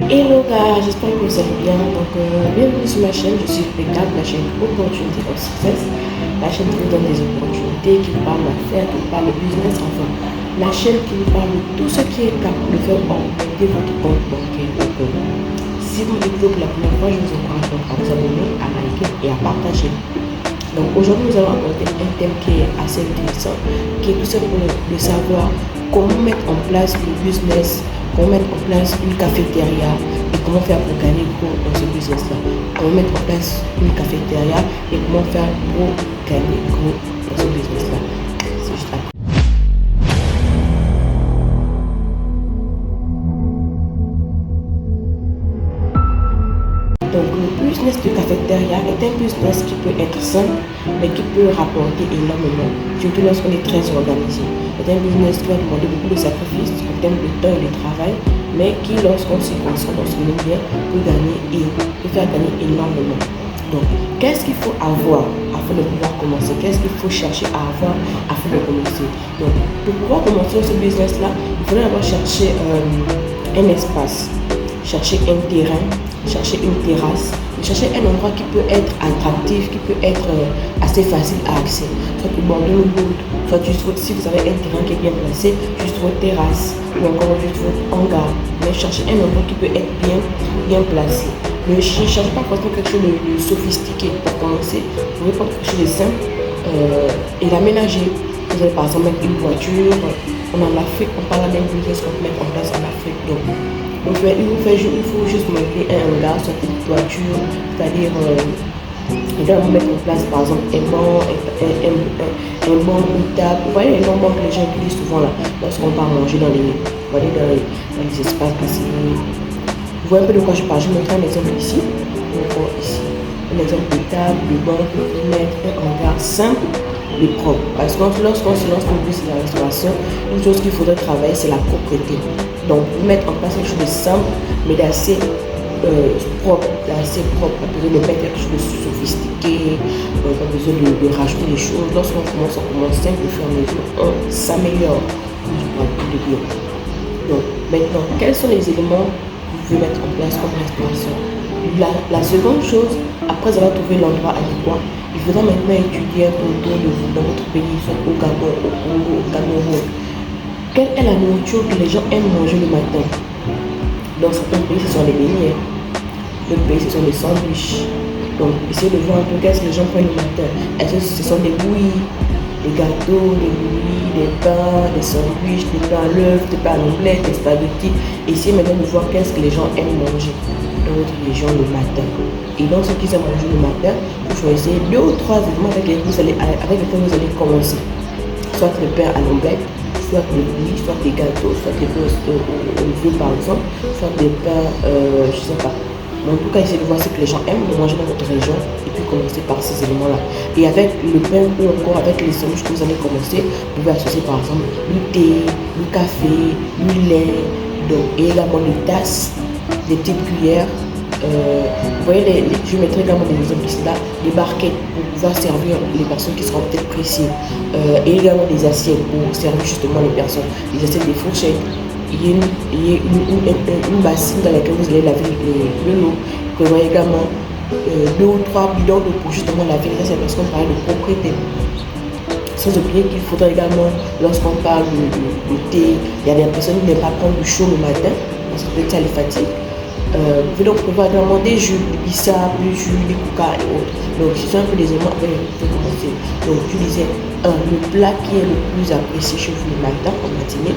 Hello gars, j'espère que vous allez bien. Bienvenue sur ma chaîne. Je suis Impeccable, la chaîne Opportunité of Success, la chaîne qui vous donne des opportunités, qui vous parle d'affaires, qui vous parle de business, enfin, la chaîne qui vous parle de tout ce qui est capable de faire augmenter votre compte bancaire. Si vous me découvrez pour la première fois, je vous encourage donc à vous abonner, à liker et à partager. Donc aujourd'hui, nous allons aborder un thème qui est assez intéressant, qui est tout simplement de savoir comment mettre en place le business, comment mettre en place une cafétéria et comment faire pour gagner gros dans ce business-là. Comment mettre en place une cafétéria et comment faire pour gagner gros dans ce business-là. C'est juste après. Donc le business de cafétéria est un business qui peut être simple, mais qui peut rapporter énormément, surtout lorsqu'on est très organisé. C'est un business qui va demander beaucoup de sacrifices en termes de temps et de travail, mais qui, lorsqu'on s'y concentre, on se met bien, peut faire gagner énormément. Donc, qu'est-ce qu'il faut avoir afin de pouvoir commencer? Qu'est-ce qu'il faut chercher à avoir afin de commencer? Donc, pour pouvoir commencer ce business-là, il faudrait d'abord chercher un espace, chercher un terrain, chercher une terrasse, chercher un endroit qui peut être attractif, qui peut être assez facile à accès. Soit au bord de l'eau, soit juste si vous avez un terrain qui est bien placé, juste votre terrasse, ou encore juste votre hangar. Mais cherchez un endroit qui peut être bien placé. Ne cherchez pas forcément quelque chose de sophistiqué pour commencer. Vous pouvez prendre quelque chose de simple et l'aménager. Vous allez par exemple mettre une voiture. En Afrique, on parle d'un business qu'on peut mettre en place en Afrique. Donc, il faut juste monter un hangar, soit une voiture, c'est-à-dire on doit mettre en place par exemple un banc, une table. Vous voyez les noms que les gens utilisent souvent là, lorsqu'on va manger dans les espaces passés. Vous voyez un peu de quoi je parle. Je vais montrer un exemple ici. Donc, ici, un exemple de table, de banc, pour mettre un hangar simple mais propre. Parce que lorsqu'on se lance dans le business de la restauration, une chose qu'il faudrait travailler, c'est la propreté. Donc, mettre en place quelque chose de simple, mais d'assez propre, pas besoin de mettre quelque chose de sophistiqué, pas besoin de rajouter des choses. Lorsqu'on commence simple, au fur et à mesure, on s'améliore. Donc, maintenant, quels sont les éléments que vous pouvez mettre en place comme restauration? La seconde chose, après avoir trouvé l'endroit adéquat, il faudra maintenant étudier un peu autour de vous, dans votre pays, soit au Gabon, au Congo, au Cameroun. Quelle est la nourriture que les gens aiment manger le matin? Dans certains pays, ce sont les beignets. D'autres pays, ce sont les sandwichs. Donc, essayez de voir un peu qu'est-ce que les gens prennent le matin. Est-ce que ce sont des bouillies, des gâteaux, des bouillies, des pains, des sandwichs, des pains à l'œuf, des pains à l'omelette, des spaghettis? Essayez maintenant de voir qu'est-ce que les gens aiment manger dans votre région le matin. Et dans ce qu'ils aiment manger le matin, vous choisissez 2 ou 3 éléments avec lesquels vous allez commencer. Soit le pain à l'omelette, soit des bouillies, soit des gâteaux, soit des pains au feu par exemple, soit des pains, je sais pas. Mais en tout cas, essayez de voir ce que les gens aiment manger dans votre région et puis commencer par ces éléments-là. Et avec le pain ou encore avec les sandwichs que vous allez commencer, vous pouvez associer par exemple du thé, du café, du lait, donc, et également des tasses, des petites cuillères. Vous voyez, je mettrai également des exemples ici là, des barquettes pour pouvoir servir les personnes qui seront peut-être pressées, et également des assiettes pour servir justement les personnes, des assiettes, des fourchettes. Il y a une bassine dans laquelle vous allez laver l'eau. Vous voyez également 2 ou 3 bidons d'eau pour justement laver. Ça, c'est parce qu'on parle de propreté. Sans oublier qu'il faudra également, lorsqu'on parle de thé, il y a des personnes qui n'aiment pas prendre du chaud le matin, parce que peut-être ça les fatigue. Vous pouvez donc prévoir également des jus, du bissap, du jus, des coca et autres. Donc, ce sont un peu des éléments avec lesquels vous pouvez commencer. Donc, je disais, le plat qui est le plus apprécié chez vous le matin, en matinée.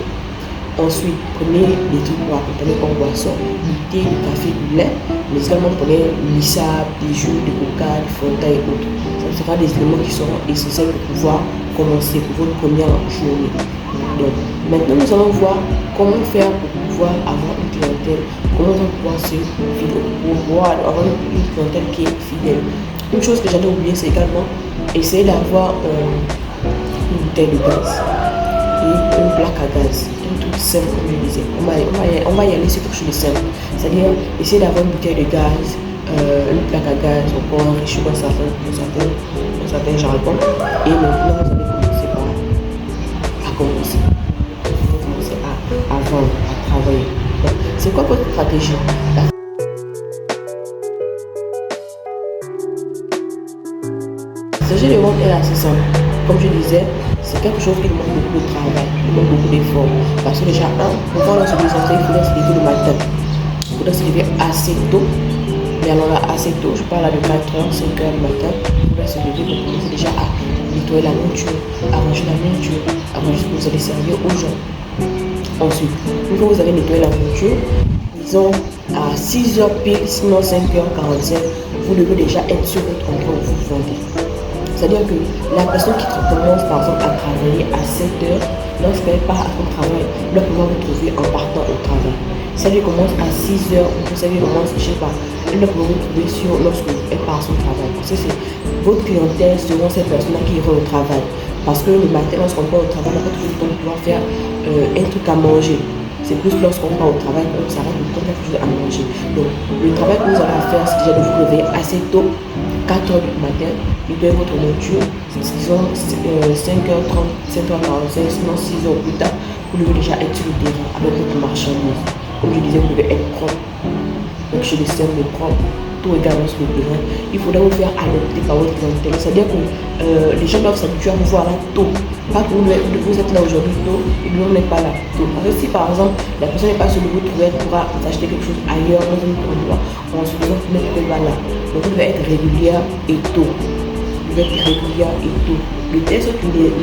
Ensuite, prenez des trucs pour accompagner comme boisson, du thé, du café, du lait. Mais également, prenez du bissap, des jus, du coca, du fanta et autres. Ça sera des éléments qui seront essentiels pour pouvoir commencer pour votre première journée. Donc, maintenant, nous allons voir comment faire pour pouvoir avoir une clientèle, comment on va pouvoir se fidèle, pour pouvoir avoir une clientèle qui est fidèle. Une chose que j'allais oublier, c'est également essayer d'avoir une bouteille de gaz et une plaque à gaz. Un truc simple, comme je disais. On va y aller sur quelque chose de simple. C'est-à-dire essayer d'avoir une bouteille de gaz, une plaque à gaz, encore enrichie dans certains jargons. Et maintenant, vous allez commencer à vendre, à travailler. Donc, c'est quoi votre stratégie? La stratégie de vente est assez simple. Comme je disais, c'est quelque chose qui demande beaucoup de travail, qui demande beaucoup d'efforts. Parce que déjà, pour vendre ce business, il faudrait se lever le matin. Il faudrait se lever assez tôt. Mais alors là, assez tôt, je parle là de 4h, 5h du matin. Il faudrait se lever pour commencer déjà à nettoyer la monture, à ranger la monture, à ranger ce que vous allez servir aux gens. Ensuite, une fois que vous avez nettoyé la monture, disons à 6h pile, sinon 5h45, vous devez déjà être sur votre endroit où vous vendez. C'est-à-dire que la personne qui commence par exemple à travailler à 7h, lorsqu'elle part à son travail, elle doit pouvoir vous trouver en partant au travail. Si elle commence à 6h, ou si elle commence, je ne sais pas, elle doit pouvoir vous trouver lorsqu'elle part à son travail. Parce que c'est votre clientèle seront ces personnes-là qui iront au travail. Parce que le matin, lorsqu'on part au travail, on n'a pas toujours le temps de pouvoir faire un truc à manger. C'est plus lorsqu'on part au travail qu'on s'arrête pour prendre quelque chose à manger. Donc, le travail que vous avez à faire, c'est déjà de vous réveiller assez tôt, 4h du matin, nettoyer votre monture, disons 5h30, 5h45, sinon 6h plus tard, vous devez déjà être sur le terrain avec votre marchandise. Comme je disais, vous devez être propre. Donc, chez les cercles de propre, tout également sur le terrain. Il faudra vous faire adopter par votre clientèle. C'est-à-dire que les gens doivent s'habituer à vous voir là tôt. Pas que vous êtes là aujourd'hui tôt et que vous n'êtes pas là tôt. Parce que si par exemple la personne n'est pas sur le vous trouver, elle pourra s'acheter quelque chose ailleurs, dans un autre endroit, en se disant que vous n'êtes pas là. Donc vous devez être régulière et tôt. Vous devez être régulière et tôt. Le test que les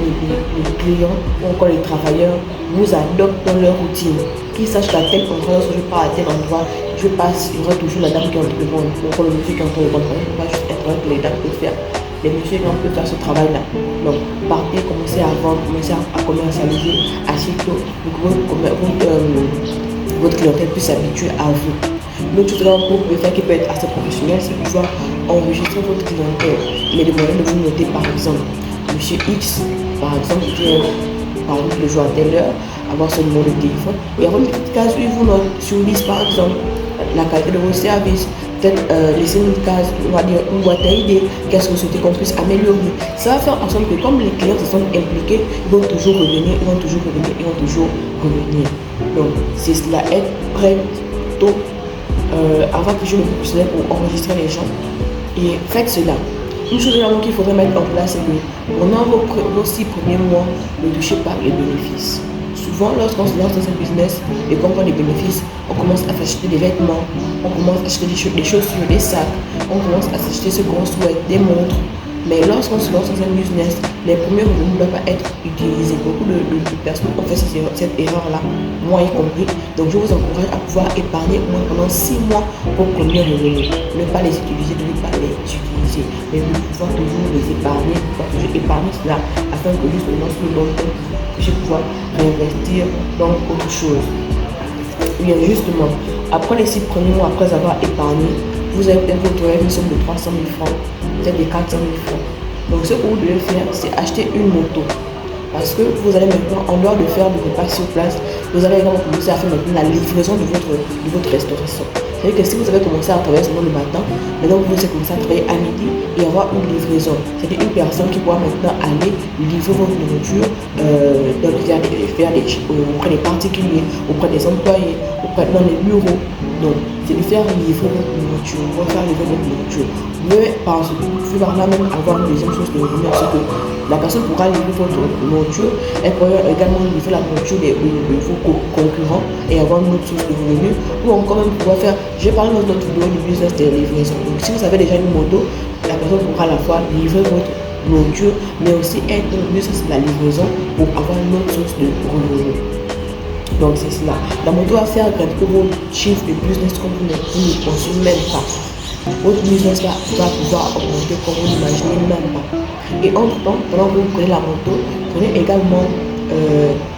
clients ou encore les travailleurs vous adoptent dans leur routine. Qu'ils sachent qu'à tel endroit, lorsque je pars à tel endroit, je passe, il y aura toujours la dame qui est en train de vendre, ou le monsieur qui est en train de vendre. Il ne faut pas juste être là que les dames peuvent faire. Les messieurs qui ont pu faire ce travail-là. Donc, partez, commencez à vendre, commencez à commercialiser assez tôt pour que votre clientèle puisse s'habituer à vous. L'autre chose que vous pouvez faire qui peut être assez professionnel, c'est pouvoir enregistrer votre clientèle. Il y a des moyens de vous noter, par exemple, monsieur X, par exemple, qui est par exemple le jour à telle heure, avoir son numéro de téléphone. Il y aura une petite case où il vous note sur 10, par exemple, la qualité de vos services. Peut-être laisser une case, on va dire une boîte à idées, qu'est-ce que vous souhaitez qu'on puisse améliorer. Ça va faire en sorte que comme les clients se sont impliqués, ils vont toujours revenir, ils vont toujours revenir, ils vont toujours revenir. Donc, c'est cela, être prêt tôt, avoir toujours le professionnel pour enregistrer les gens. Et faites cela. Une chose également qu'il faudrait mettre en place, c'est que pendant vos 6 premiers mois, ne touchez pas les bénéfices. Souvent, lorsqu'on se lance dans un business et qu'on prend des bénéfices, on commence à s'acheter des vêtements, on commence à acheter des chaussures, des sacs, on commence à s'acheter ce qu'on souhaite, des montres. Mais lorsqu'on se lance dans un business, les premiers revenus ne doivent pas être utilisés. Beaucoup de personnes ont fait cette erreur-là, moi y compris. Donc je vous encourage à pouvoir épargner au moins pendant 6 mois vos premiers revenus. Ne pas les utiliser, ne pas les utiliser, mais vous pouvoir toujours les épargner, pouvoir toujours épargner cela afin que justement sur le long terme, vous puissiez pouvoir réinvestir dans autre chose. Bien justement, après les 6 premiers mois, après avoir épargné, vous avez peut-être retrouvé une somme de 300 000 francs, peut-être de 400 000 francs. Donc ce que vous devez faire, c'est acheter une moto. Parce que vous allez maintenant, en dehors de faire des repas sur place, vous allez également commencer à faire maintenant la livraison de votre restauration. C'est-à-dire que si vous avez commencé à travailler seulement le matin, maintenant vous allez commencer à travailler à midi et avoir une livraison. C'est-à-dire une personne qui pourra maintenant aller livrer votre nourriture auprès des particuliers, auprès des employés, dans les bureaux. Donc, c'est de faire livrer votre nourriture, vous pouvez faire livrer votre nourriture. Vous pouvez par là même avoir une deuxième source de revenus, parce que la personne pourra livrer votre nourriture, elle pourra également livrer la nourriture de vos concurrents et avoir une autre source de revenus, ou encore même pouvoir faire, j'ai parlé dans notre vidéo du business de livraison. Donc, si vous avez déjà une moto, la personne pourra à la fois livrer votre nourriture, mais aussi être dans le business de la livraison pour avoir une autre source de revenus. Donc c'est cela. La moto va faire grimper vos chiffres de business comme vous ne pensez même pas. Votre business là va pouvoir augmenter comme vous n'imaginez même pas. Et entre-temps, pendant que vous prenez la moto, prenez également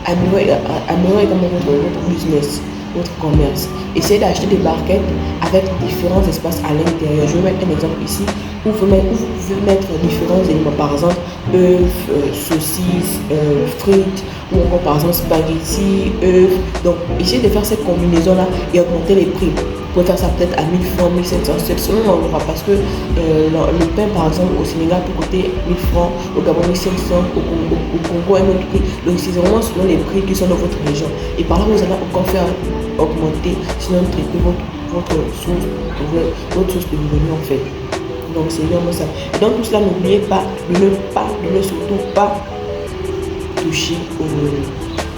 améliorer également votre business, votre commerce. Essayez d'acheter des barquettes avec différents espaces à l'intérieur. Je vais mettre un exemple ici où vous pouvez mettre différents éléments, par exemple œufs, saucisses, frites, ou encore par exemple spaghettis, œufs. Donc essayez de faire cette combinaison là et augmenter les prix. Vous pouvez faire ça peut-être à 1000 francs, 1500, c'est selon l'endroit, parce que le pain par exemple au Sénégal peut coûter 1000 francs, au Gabon 1500, au Congo un autre prix. Donc c'est vraiment selon les prix qui sont dans votre région. Et par là vous allez encore faire augmenter, sinon traiter votre source de revenus en fait. Donc c'est vraiment ça. Et donc tout cela, n'oubliez pas de ne surtout pas toucher au revenu.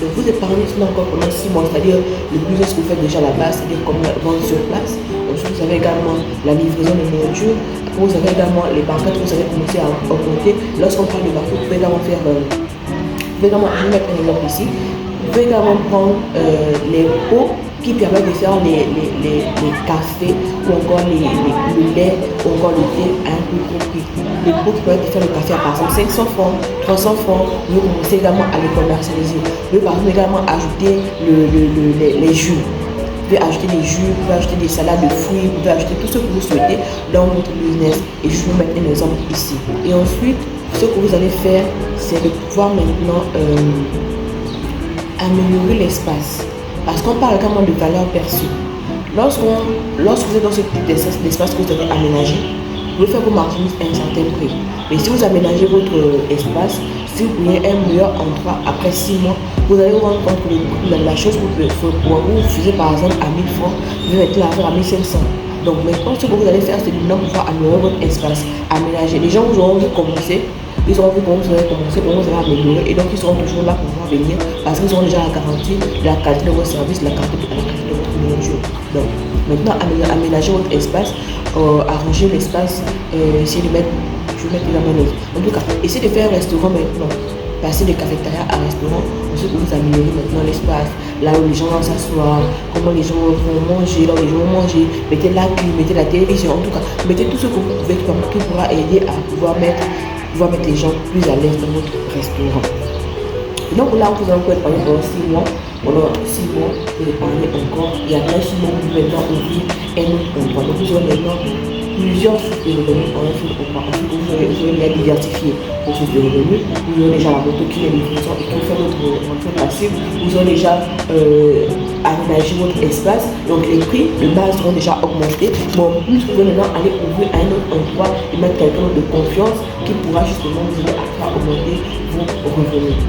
Donc vous épargnez cela encore pendant 6 mois, c'est-à-dire le business que vous faites déjà à la base, c'est-à-dire comme la vente sur place. Ensuite vous avez également la livraison de nourriture. Après vous avez également les barquettes, vous avez commencé à augmenter. Lorsqu'on parle de barquettes, vous pouvez également faire, je vais mettre un exemple ici. Vous pouvez également prendre les pots qui permettent de faire les cafés ou encore le lait ou encore le thé à un plus gros prix. Les pots qui permettent de faire le café à par exemple 500 francs, 300 francs, vous pouvez commencer également à les commercialiser. Vous pouvez par exemple également ajouter les jus. Vous pouvez ajouter des jus, vous pouvez ajouter des salades de fruits, vous pouvez ajouter tout ce que vous souhaitez dans votre business. Et je vais vous mettre un exemple ici. Et ensuite, ce que vous allez faire, c'est de pouvoir maintenant améliorer l'espace. Parce qu'on parle également de valeur perçue. Lorsque vous êtes dans ce type d'espace que vous avez aménagé, vous pouvez faire vos marchandises à un certain prix. Mais si vous aménagez votre espace, si vous voulez un meilleur endroit après 6 mois, vous allez vous rendre compte que la chose que vous faisiez par exemple à 1000 francs, vous allez la faire à 1500. Donc maintenant, ce que vous allez faire, c'est de pouvoir améliorer votre espace, aménager. Les gens vous auront vu commencer. Ils auront vu comment vous allez commencer, comment vous allez améliorer, et donc ils seront toujours là pour pouvoir venir parce qu'ils auront déjà la garantie de la qualité de votre service, la qualité de votre nourriture. Donc maintenant, aménager votre espace, arranger l'espace, essayer de mettre, je vais mettre la main. En tout cas, essayez de faire un restaurant maintenant, passer de cafétéria à restaurant, ensuite vous améliorez maintenant l'espace, là où les gens vont s'asseoir, comment les gens vont manger, là où les gens vont manger, mettez la clim, mettez la télévision, en tout cas, mettez tout ce que vous pouvez qui pourra aider à pouvoir mettre les gens plus à l'aise dans votre restaurant. Et donc là, vous allez encore épargner pendant 6 mois. Pendant 6 mois, vous épargnez encore. Et après 6 mois, vous pouvez maintenant ouvrir un autre endroit. Donc vous aurez maintenant plusieurs sources de revenus en un seul endroit. Ensuite, vous aurez bien diversifié vos sources de revenus. Vous aurez déjà la moto qui est livraison et qui fait votre rentrée passive. Vous aurez déjà aménagé votre espace. Donc les prix de base seront déjà augmentés. Mais en plus, vous pouvez maintenant aller ouvrir à un autre endroit et mettre quelqu'un de confiance qui pourra justement vous aider à faire augmenter vos revenus.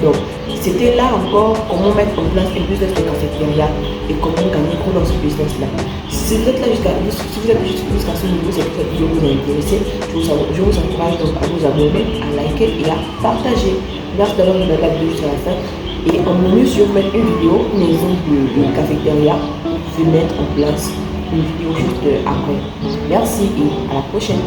Donc, c'était là encore comment mettre en place un business de cafétéria et comment gagner gros dans ce business-là. Si vous êtes là jusqu'à ce niveau, c'est que cette vidéo vous a intéressé. Je vous encourage donc à vous abonner, à liker et à partager. Merci d'avoir regardé la vidéo jusqu'à la fin. Et en bonus, je vais vous mettre une vidéo, une exemple de cafétéria. Vous pouvez mettre en place une vidéo juste après. Merci et à la prochaine.